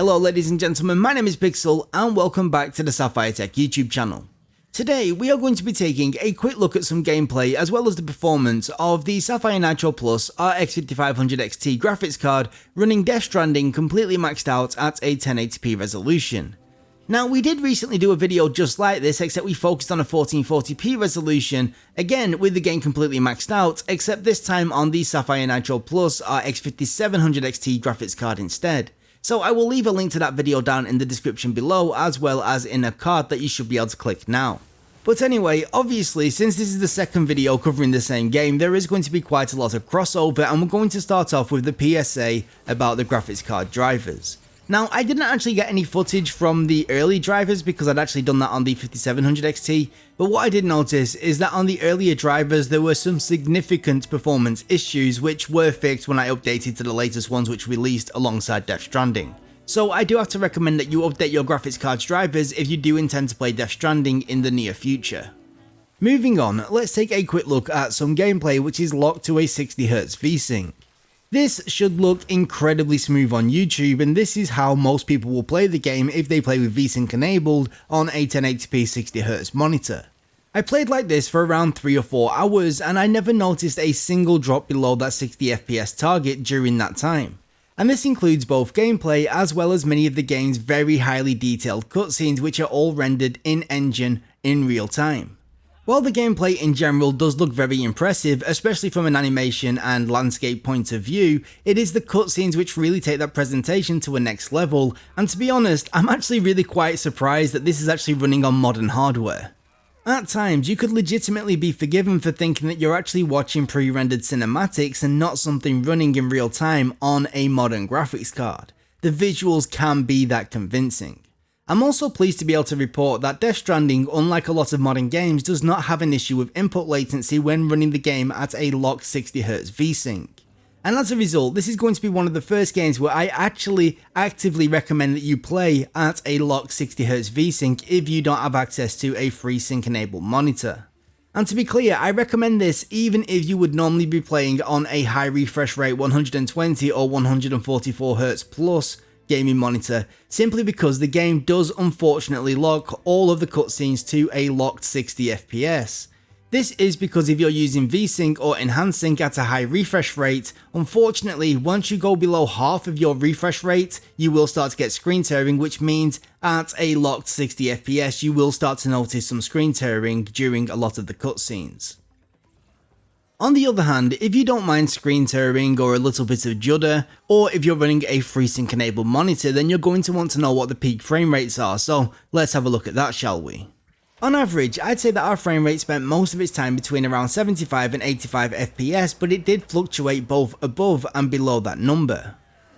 Hello ladies and gentlemen, my name is Pixel and welcome back to the Sapphire Tech YouTube channel. Today we are going to be taking a quick look at some gameplay as well as the performance of the SAPPHIRE NITRO RX 5500 XT graphics card running Death Stranding completely maxed out at a 1080p resolution. Now we did recently do a video just like this, except we focused on a 1440p resolution, again with the game completely maxed out, except this time on the SAPPHIRE NITRO RX 5700 XT graphics card instead. So I will leave a link to that video down in the description below, as well as in a card that you should be able to click now. But anyway, obviously since this is the second video covering the same game, there is going to be quite a lot of crossover, and we're going to start off with the PSA about the graphics card drivers. Now, I didn't actually get any footage from the early drivers because I'd actually done that on the 5700 XT, but what I did notice is that on the earlier drivers there were some significant performance issues which were fixed when I updated to the latest ones which released alongside Death Stranding. So I do have to recommend that you update your graphics card's drivers if you do intend to play Death Stranding in the near future. Moving on, let's take a quick look at some gameplay which is locked to a 60Hz VSync. This should look incredibly smooth on YouTube, and this is how most people will play the game if they play with VSync enabled on a 1080p 60Hz monitor. I played like this for around 3 or 4 hours and I never noticed a single drop below that 60fps target during that time. And this includes both gameplay as well as many of the game's very highly detailed cutscenes which are all rendered in-engine in real time. While the gameplay in general does look very impressive, especially from an animation and landscape point of view, it is the cutscenes which really take that presentation to a next level, and to be honest, I'm actually really quite surprised that this is actually running on modern hardware. At times, you could legitimately be forgiven for thinking that you're actually watching pre-rendered cinematics and not something running in real time on a modern graphics card. The visuals can be that convincing. I'm also pleased to be able to report that Death Stranding, unlike a lot of modern games, does not have an issue with input latency when running the game at a locked 60Hz VSync. And as a result, this is going to be one of the first games where I actually actively recommend that you play at a locked 60Hz VSync if you don't have access to a FreeSync enabled monitor. And to be clear, I recommend this even if you would normally be playing on a high refresh rate 120 or 144Hz plus gaming monitor, simply because the game does unfortunately lock all of the cutscenes to a locked 60fps. This is because if you're using VSync or Enhanced Sync at a high refresh rate, unfortunately once you go below half of your refresh rate, you will start to get screen tearing, which means at a locked 60fps you will start to notice some screen tearing during a lot of the cutscenes. On the other hand, if you don't mind screen tearing or a little bit of judder, or if you're running a FreeSync enabled monitor, then you're going to want to know what the peak frame rates are, so let's have a look at that, shall we? On average, I'd say that our frame rate spent most of its time between around 75 and 85 FPS, but it did fluctuate both above and below that number.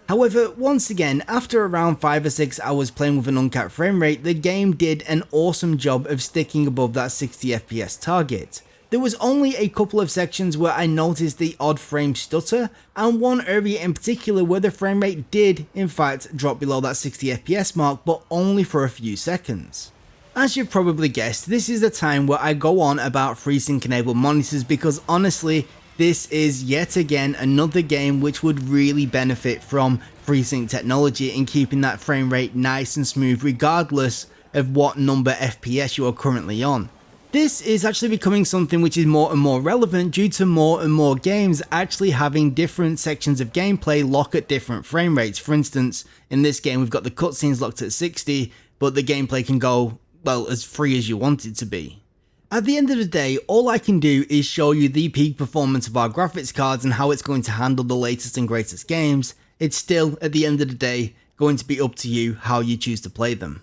However, once again, after around 5 or 6 hours playing with an uncapped frame rate, the game did an awesome job of sticking above that 60 FPS target. There was only a couple of sections where I noticed the odd frame stutter, and one area in particular where the frame rate did in fact drop below that 60fps mark, but only for a few seconds. As you've probably guessed, this is the time where I go on about FreeSync enabled monitors, because honestly, this is yet again another game which would really benefit from FreeSync technology in keeping that frame rate nice and smooth regardless of what number FPS you are currently on. This is actually becoming something which is more and more relevant due to more and more games actually having different sections of gameplay lock at different frame rates. For instance, in this game we've got the cutscenes locked at 60, but the gameplay can go, well, as free as you want it to be. At the end of the day, all I can do is show you the peak performance of our graphics cards and how it's going to handle the latest and greatest games. It's still, at the end of the day, going to be up to you how you choose to play them.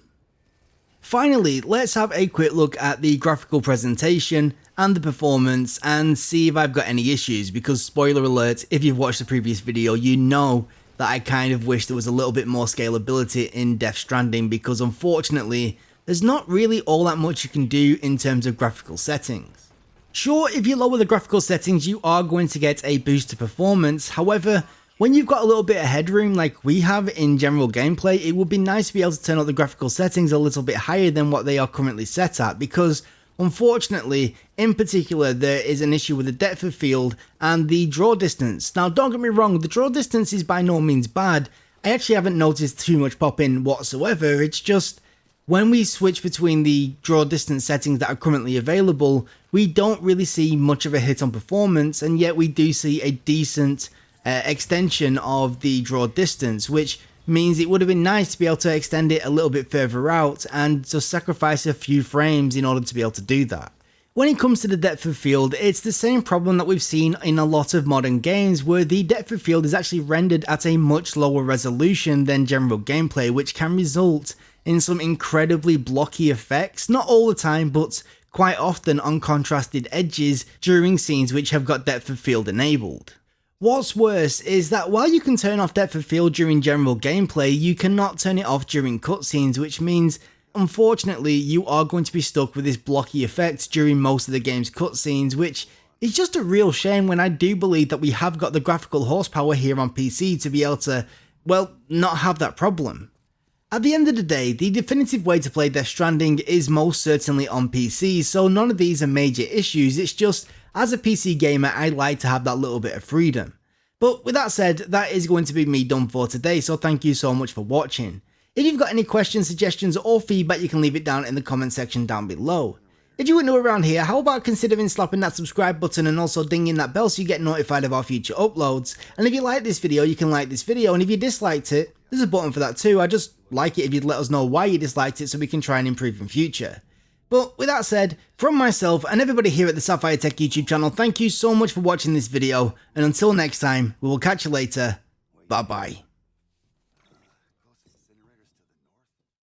Finally, let's have a quick look at the graphical presentation and the performance and see if I've got any issues, because spoiler alert, if you've watched the previous video you know that I kind of wish there was a little bit more scalability in Death Stranding, because unfortunately there's not really all that much you can do in terms of graphical settings. Sure, if you lower the graphical settings you are going to get a boost to performance, however, when you've got a little bit of headroom like we have in general gameplay, it would be nice to be able to turn up the graphical settings a little bit higher than what they are currently set at, because unfortunately, in particular, there is an issue with the depth of field and the draw distance. Now don't get me wrong, the draw distance is by no means bad, I actually haven't noticed too much pop-in whatsoever. It's just when we switch between the draw distance settings that are currently available, we don't really see much of a hit on performance, and yet we do see a decent extension of the draw distance, which means it would have been nice to be able to extend it a little bit further out and just sacrifice a few frames in order to be able to do that. When it comes to the depth of field, it's the same problem that we've seen in a lot of modern games, where the depth of field is actually rendered at a much lower resolution than general gameplay, which can result in some incredibly blocky effects, not all the time, but quite often on contrasted edges during scenes which have got depth of field enabled. What's worse is that while you can turn off depth of field during general gameplay, you cannot turn it off during cutscenes, which means unfortunately you are going to be stuck with this blocky effect during most of the game's cutscenes, which is just a real shame when I do believe that we have got the graphical horsepower here on PC to be able to, well, not have that problem. At the end of the day, the definitive way to play Death Stranding is most certainly on PC, so none of these are major issues. It's just, as a PC gamer, I like to have that little bit of freedom. But with that said, that is going to be me done for today, so thank you so much for watching. If you've got any questions, suggestions or feedback, you can leave it down in the comment section down below. If you were new around here, how about considering slapping that subscribe button and also dinging that bell so you get notified of our future uploads. And if you like this video, you can like this video, and if you disliked it, there's a button for that too. I just like it if you'd let us know why you disliked it so we can try and improve in future. But with that said, from myself and everybody here at the Sapphire Tech YouTube channel, thank you so much for watching this video, and until next time, we will catch you later. Bye bye.